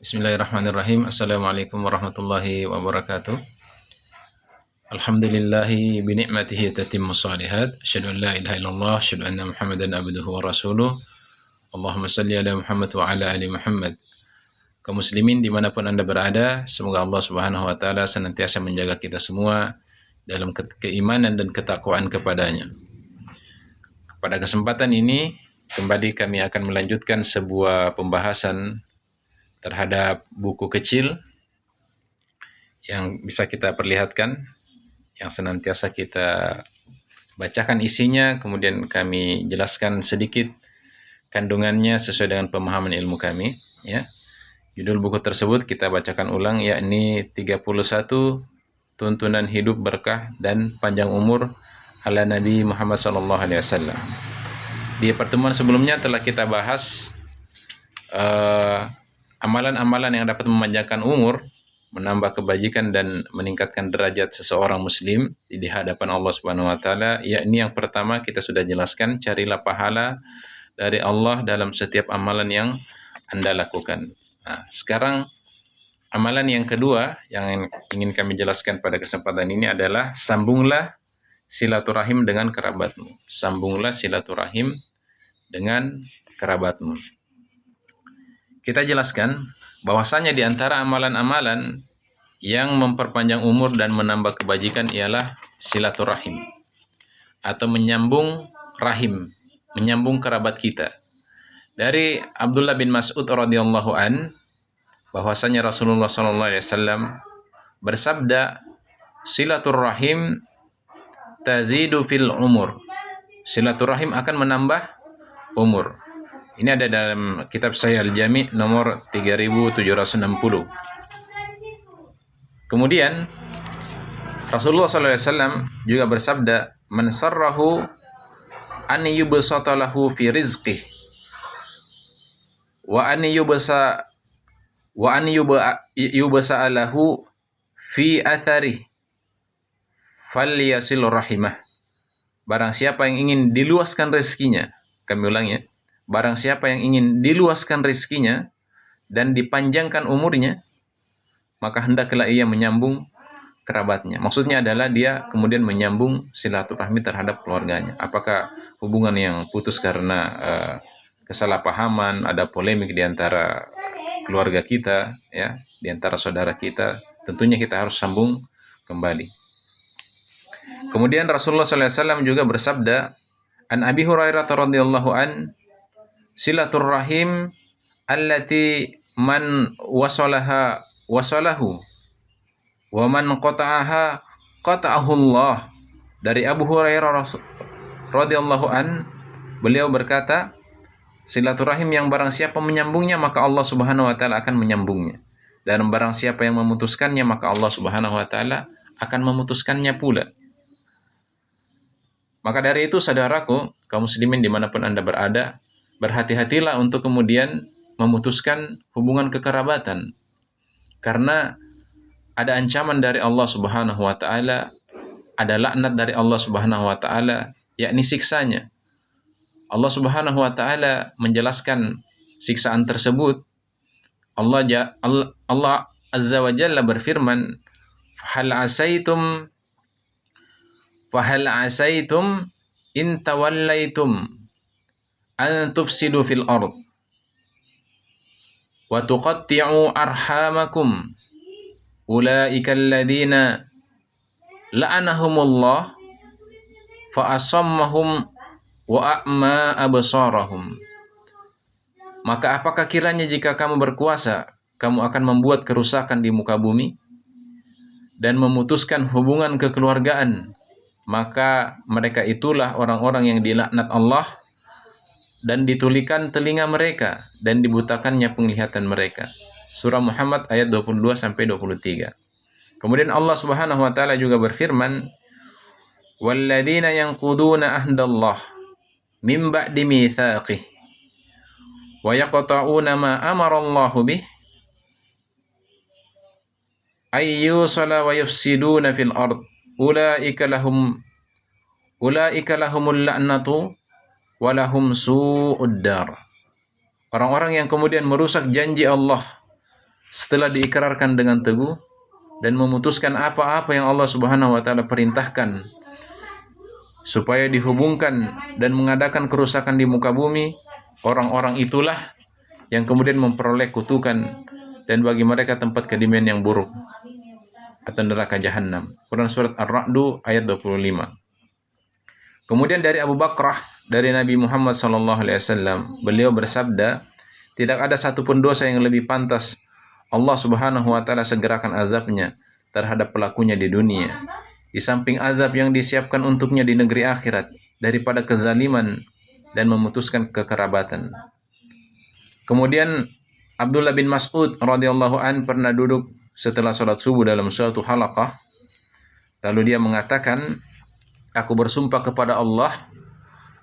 Bismillahirrahmanirrahim. Assalamualaikum warahmatullahi wabarakatuh. Alhamdulillahi binikmatihi tatimmu shalihat. Asyhadu an la ilaha illallah, asyhadu anna Muhammadan abduhu wa rasuluh. Allahumma salli ala Muhammad wa ala ali Muhammad. Kaum muslimin dimanapun Anda berada, semoga Allah Subhanahu wa taala senantiasa menjaga kita semua dalam keimanan dan ketakwaan kepadanya. Pada kesempatan ini, kembali kami akan melanjutkan sebuah pembahasan terhadap buku kecil yang bisa kita perlihatkan, yang senantiasa kita bacakan isinya, kemudian kami jelaskan sedikit kandungannya sesuai dengan pemahaman ilmu kami. Ya. Judul buku tersebut kita bacakan ulang, yakni 31 Tuntunan Hidup Berkah dan Panjang Umur ala Nabi Muhammad SAW. Di pertemuan sebelumnya telah kita bahas amalan-amalan yang dapat memanjangkan umur, menambah kebajikan dan meningkatkan derajat seseorang muslim di hadapan Allah Subhanahu wa taala. Yakni yang pertama kita sudah jelaskan, carilah pahala dari Allah dalam setiap amalan yang Anda lakukan. Nah, sekarang amalan yang kedua yang ingin kami jelaskan pada kesempatan ini adalah sambunglah silaturahim dengan kerabatmu. Sambunglah silaturahim dengan kerabatmu. Kita jelaskan bahwasanya di antara amalan-amalan yang memperpanjang umur dan menambah kebajikan ialah silaturahim atau menyambung rahim, menyambung kerabat kita. Dari Abdullah bin Mas'ud radhiyallahu an, bahwasanya Rasulullah sallallahu alaihi wasallam bersabda, silaturahim tazidu fil umur. Silaturahim akan menambah umur. Ini ada dalam kitab Sahih Al-Jami' nomor 3760. Kemudian Rasulullah SAW juga bersabda, man sarrahu an yubsata lahu fi rizqih wa an yubsa lahu fi atharih falyasil rahimah. Barang siapa yang ingin diluaskan rezekinya, kami ulangi ya, barang siapa yang ingin diluaskan rezekinya dan dipanjangkan umurnya, maka hendaklah ia menyambung kerabatnya. Maksudnya adalah dia kemudian menyambung silaturahmi terhadap keluarganya. Apakah hubungan yang putus karena kesalahpahaman, ada polemik di antara keluarga kita, ya, di antara saudara kita, tentunya kita harus sambung kembali. Kemudian Rasulullah SAW juga bersabda, an Abi Hurairah radhiyallahu an, silaturrahim allati man wasalahu wa man qata'aha qata'ahu Allah. Dari Abu Hurairah radhiyallahu an, beliau berkata, silaturahim yang barang siapa menyambungnya maka Allah Subhanahu wa taala akan menyambungnya, dan barang siapa yang memutuskannya maka Allah Subhanahu wa taala akan memutuskannya pula. Maka dari itu saudaraku, kaum muslimin dimanapun Anda berada, berhati-hatilah untuk kemudian memutuskan hubungan kekerabatan. Karena ada ancaman dari Allah Subhanahu wa taala, ada laknat dari Allah Subhanahu wa taala, yakni siksanya. Allah Subhanahu wa taala menjelaskan siksaan tersebut. Allah Azza wa Jalla berfirman, Fahal asaitum in tawallaitum an tufsidu fil ard wa tuqatti'u arhamakum ulaika alladhina la'anahumullah fa asammahum wa a'ma absarahum. Maka apakah kiranya jika kamu berkuasa, kamu akan membuat kerusakan di muka bumi dan memutuskan hubungan kekeluargaan, maka mereka itulah orang-orang yang dilaknat Allah dan ditulikan telinga mereka dan dibutakannya penglihatan mereka. Surah Muhammad ayat 22-23. Kemudian Allah Subhanahu wa taala juga berfirman, walladzina yanquduna ahdallah min ba'di mitsaqih wa yaqta'una ma amara Allahu bih ayyusala wa yufsiduna fil ard ulaika lahumul la'natu walahum su'ud dar. Orang-orang yang kemudian merusak janji Allah setelah diikrarkan dengan teguh dan memutuskan apa-apa yang Allah Subhanahu wa taala perintahkan supaya dihubungkan dan mengadakan kerusakan di muka bumi, orang-orang itulah yang kemudian memperoleh kutukan dan bagi mereka tempat kediaman yang buruk atau neraka jahanam. Quran surat Ar-Ra'd ayat 25. Kemudian dari Abu Bakrah dari Nabi Muhammad SAW, beliau bersabda, tidak ada satupun dosa yang lebih pantas Allah Subhanahu wa taala segerakan azabnya terhadap pelakunya di dunia, di samping azab yang disiapkan untuknya di negeri akhirat, daripada kezaliman dan memutuskan kekerabatan. Kemudian Abdullah bin Mas'ud radhiyallahu an pernah duduk setelah sholat subuh dalam suatu halaqah, lalu dia mengatakan, aku bersumpah kepada Allah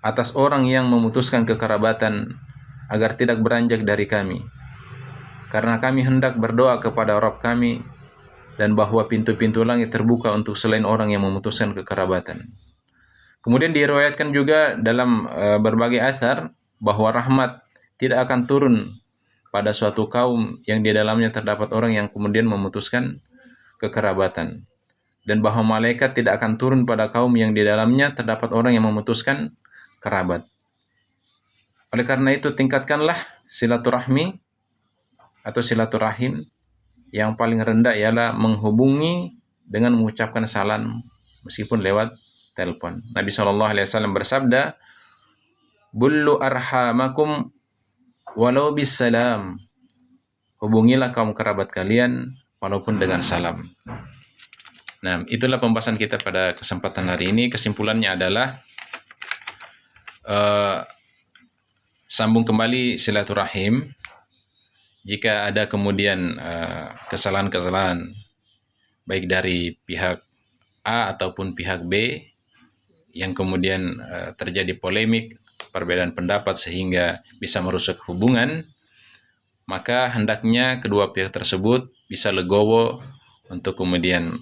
atas orang yang memutuskan kekerabatan agar tidak beranjak dari kami, karena kami hendak berdoa kepada Rabb kami dan bahwa pintu-pintu langit terbuka untuk selain orang yang memutuskan kekerabatan. Kemudian diriwayatkan juga dalam berbagai athar bahwa rahmat tidak akan turun pada suatu kaum yang di dalamnya terdapat orang yang kemudian memutuskan kekerabatan, dan bahwa malaikat tidak akan turun pada kaum yang di dalamnya terdapat orang yang memutuskan kerabat. Oleh karena itu, tingkatkanlah silaturahmi atau silaturahim. Yang paling rendah ialah menghubungi dengan mengucapkan salam meskipun lewat telepon. Nabi SAW bersabda, "Bullu arhamakum walau bis salam." Hubungilah kaum kerabat kalian walaupun dengan salam. Nah, itulah pembahasan kita pada kesempatan hari ini. Kesimpulannya adalah sambung kembali silaturahim. Jika ada kemudian kesalahan-kesalahan baik dari pihak A ataupun pihak B yang kemudian terjadi polemik, perbedaan pendapat sehingga bisa merusak hubungan, maka hendaknya kedua pihak tersebut bisa legowo untuk kemudian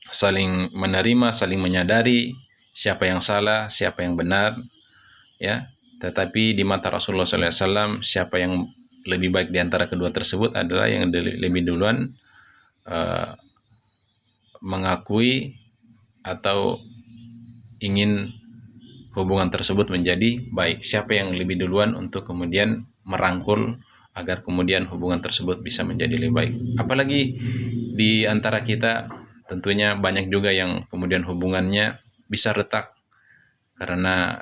saling menerima, saling menyadari siapa yang salah, siapa yang benar, ya. Tetapi di mata Rasulullah SAW, siapa yang lebih baik di antara kedua tersebut adalah yang lebih duluan mengakui atau ingin hubungan tersebut menjadi baik. Siapa yang lebih duluan untuk kemudian merangkul agar kemudian hubungan tersebut bisa menjadi lebih baik. Apalagi di antara kita tentunya banyak juga yang kemudian hubungannya bisa retak karena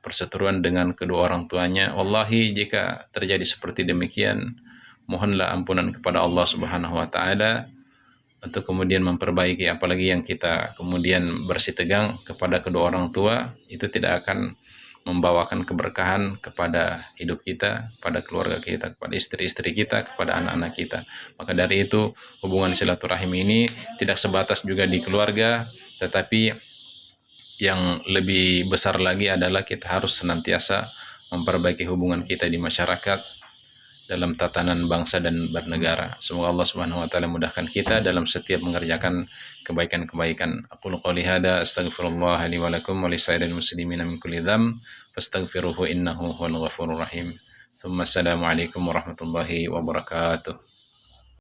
perseteruan dengan kedua orang tuanya. Wallahi, jika terjadi seperti demikian, mohonlah ampunan kepada Allah Subhanahu wa taala untuk kemudian memperbaiki. Apalagi yang kita kemudian bersitegang kepada kedua orang tua, itu tidak akan membawakan keberkahan kepada hidup kita, pada keluarga kita, kepada istri-istri kita, kepada anak-anak kita. Maka dari itu, hubungan silaturahim ini tidak sebatas juga di keluarga, tetapi yang lebih besar lagi adalah kita harus senantiasa memperbaiki hubungan kita di masyarakat dalam tatanan bangsa dan bernegara. Semoga Allah Subhanahu wa taala mudahkan kita dalam setiap mengerjakan kebaikan-kebaikan. Aqulu qouli hadza astaghfirullah li wa lakum wa lisairil muslimin min kulli dzamb fastaghfiruhu innahu huwal ghafurur rahim. Tsumma assalamu alaikum warahmatullahi wabarakatuh.